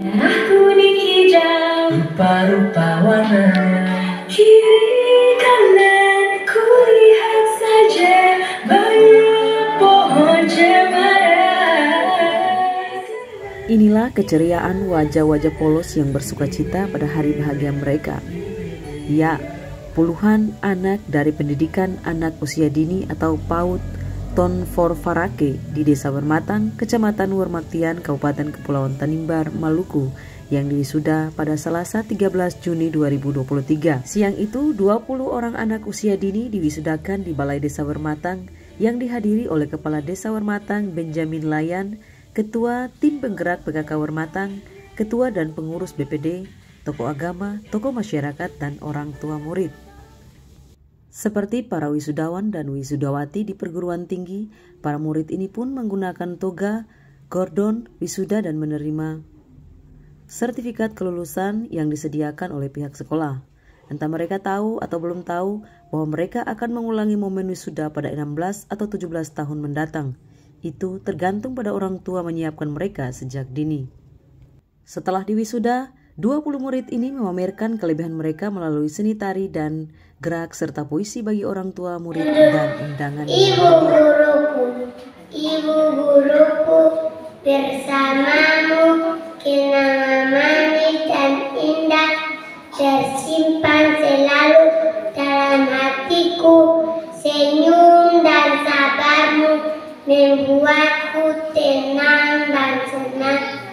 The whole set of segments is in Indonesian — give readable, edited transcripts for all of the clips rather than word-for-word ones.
Merah kuning hijau rupa-rupa warnanya, kiri kanan kulihat saja banyak pohon cemara. Inilah keceriaan wajah-wajah polos yang bersukacita pada hari bahagia mereka. Ya, puluhan anak dari pendidikan anak usia dini atau PAUD Ton For Farake di Desa Bermatang, Kecamatan Wermaktian, Kabupaten Kepulauan Tanimbar, Maluku, yang diwisuda pada Selasa 13 Juni 2023. Siang itu, 20 orang anak usia dini diwisudakan di Balai Desa Wermatang yang dihadiri oleh Kepala Desa Wermatang Benjamin Layan, Ketua Tim Penggerak PKK Wermatang, Ketua dan Pengurus BPD, tokoh agama, tokoh masyarakat, dan orang tua murid. Seperti para wisudawan dan wisudawati di perguruan tinggi, para murid ini pun menggunakan toga, gordon, wisuda dan menerima sertifikat kelulusan yang disediakan oleh pihak sekolah. Entah mereka tahu atau belum tahu bahwa mereka akan mengulangi momen wisuda pada 16 atau 17 tahun mendatang. Itu tergantung pada orang tua menyiapkan mereka sejak dini. Setelah diwisuda, 20 murid ini memamerkan kelebihan mereka melalui seni tari dan gerak serta puisi bagi orang tua murid dan undangan. Ibu guruku, bersamamu kenangan manis dan indah tersimpan selalu dalam hatiku. Senyum dan sabarmu membuatku tenang dan senang.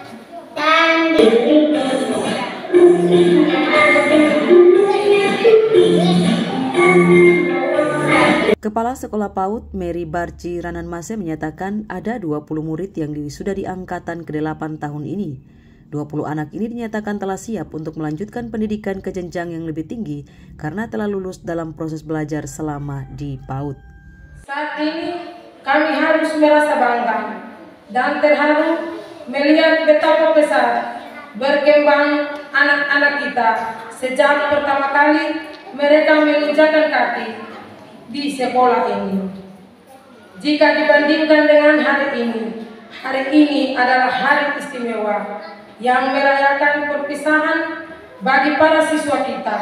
Kepala Sekolah PAUD Mary Barci Rananmase menyatakan ada 20 murid yang diwisuda di angkatan ke-8 tahun ini. 20 anak ini dinyatakan telah siap untuk melanjutkan pendidikan ke jenjang yang lebih tinggi karena telah lulus dalam proses belajar selama di PAUD. Saat ini kami harus merasa bangga dan terharu melihat betapa besar berkembang anak-anak kita sejak pertama kali mereka menginjakkan kaki di sekolah ini. Jika dibandingkan dengan hari ini adalah hari istimewa yang merayakan perpisahan bagi para siswa kita.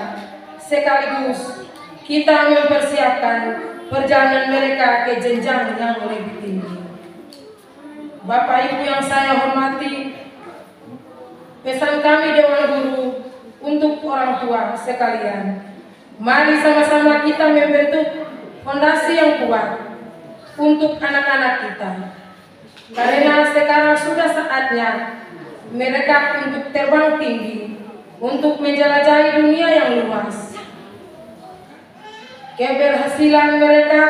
Sekaligus kita mempersiapkan perjalanan mereka ke jenjang yang lebih tinggi. Bapak Ibu yang saya hormati, pesan kami Dewan Guru untuk orang tua sekalian, mari sama-sama kita membentuk fondasi yang kuat untuk anak-anak kita. Karena sekarang sudah saatnya mereka untuk terbang tinggi, untuk menjelajahi dunia yang luas. Keberhasilan mereka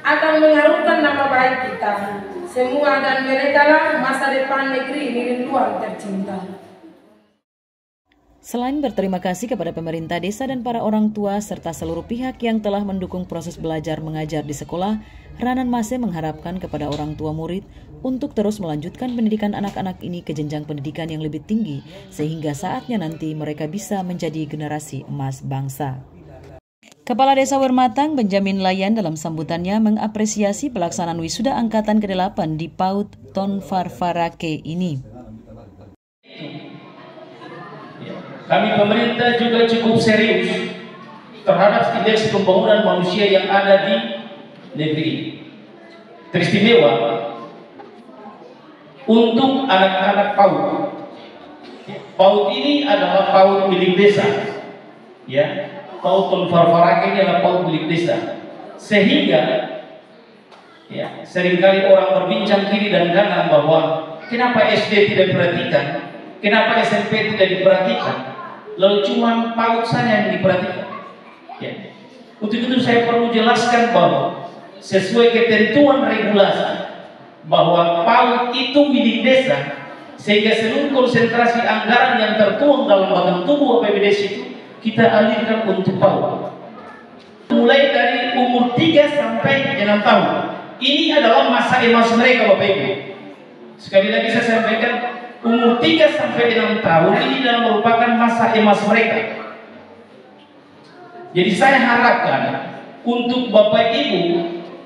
akan mengharumkan nama baik kita semua dan mereka lah masa depan negeri ini rinduan tercinta. Selain berterima kasih kepada pemerintah desa dan para orang tua serta seluruh pihak yang telah mendukung proses belajar mengajar di sekolah, Rananmase mengharapkan kepada orang tua murid untuk terus melanjutkan pendidikan anak-anak ini ke jenjang pendidikan yang lebih tinggi sehingga saatnya nanti mereka bisa menjadi generasi emas bangsa. Kepala Desa Wermatang Benjamin Layan dalam sambutannya mengapresiasi pelaksanaan wisuda angkatan ke-8 di PAUD Ton For Farake ini. Kami pemerintah juga cukup serius terhadap indeks pembangunan manusia yang ada di negeri. Teristimewa untuk anak-anak PAUD. PAUD ini adalah PAUD milik desa. Ya, PAUD Ton For Farake ini adalah PAUD milik desa. Sehingga ya, seringkali orang berbincang kiri dan kanan bahwa kenapa SD tidak diperhatikan, kenapa SMP tidak diperhatikan. Lalu cuma PAUD saja yang diperhatikan. Ya. Untuk itu saya perlu jelaskan bahwa sesuai ketentuan regulasi bahwa PAUD itu milik desa, sehingga seluruh konsentrasi anggaran yang tertuang dalam batang tubuh APBDes itu kita alirkan untuk PAUD. Mulai dari umur 3 sampai 6 tahun. Ini adalah masa emas mereka Bapak Ibu. Sekali lagi saya sampaikan, umur 3 sampai 6 tahun ini adalah merupakan masa emas mereka. Jadi saya harapkan untuk Bapak Ibu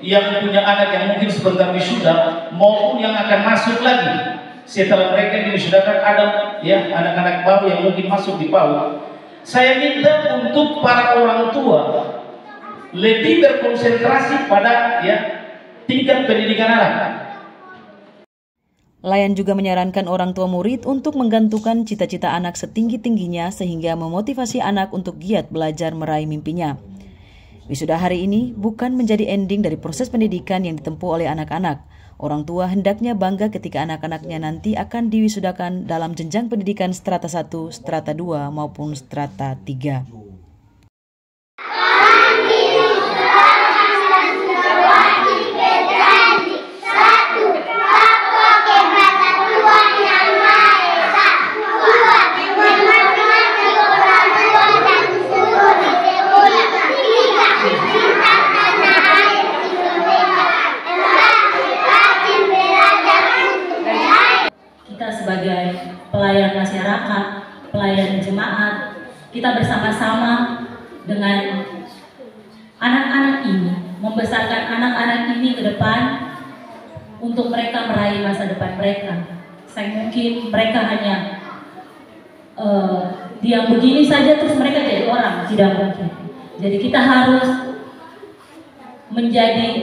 yang punya anak yang mungkin sebentar wisuda maupun yang akan masuk lagi setelah mereka diwisudakan ada ya anak-anak baru yang mungkin masuk di PAUD. Saya minta untuk para orang tua lebih berkonsentrasi pada ya tingkat pendidikan anak. Layan juga menyarankan orang tua murid untuk menggantungkan cita-cita anak setinggi-tingginya sehingga memotivasi anak untuk giat belajar meraih mimpinya. Wisuda hari ini bukan menjadi ending dari proses pendidikan yang ditempuh oleh anak-anak. Orang tua hendaknya bangga ketika anak-anaknya nanti akan diwisudakan dalam jenjang pendidikan strata 1, strata 2 maupun strata 3. Sebagai pelayan masyarakat, pelayan jemaat, kita bersama-sama dengan anak-anak ini, membesarkan anak-anak ini ke depan untuk mereka meraih masa depan mereka. Saya mungkin mereka hanya diam begini saja terus mereka jadi orang, tidak mungkin. Jadi kita harus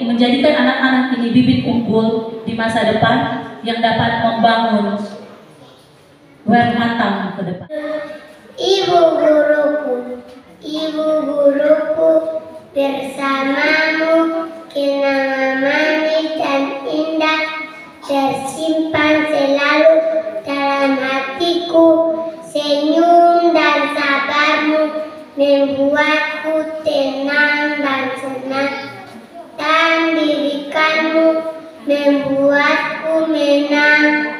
menjadikan anak-anak ini bibit unggul di masa depan yang dapat membangun matang ke depan. Ibu guruku, bersamamu kenangan manis dan indah tersimpan selalu dalam hatiku. Senyum dan sabarmu membuatku tenang dan senang, dan didikanmu membuatku menang.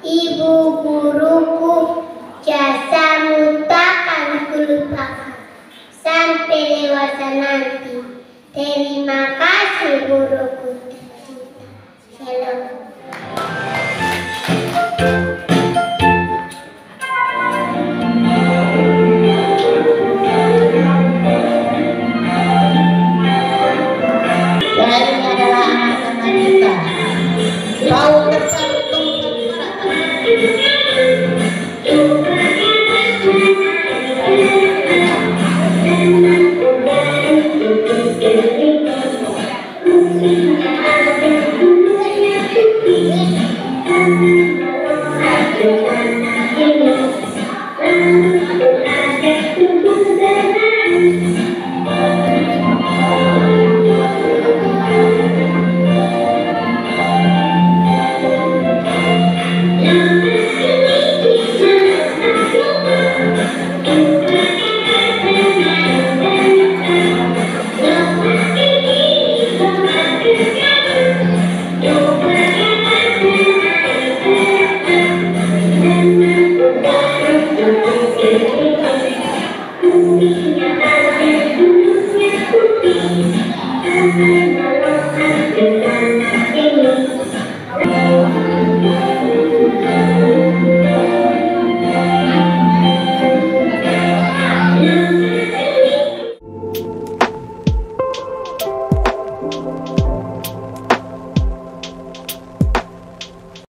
Ibu guruku, jasamu takkan kulupakan sampai dewasa nanti. Terima kasih guruku tercinta. Salam. Ini adalah anak-anak kita. PAUD tertentu. Thank you.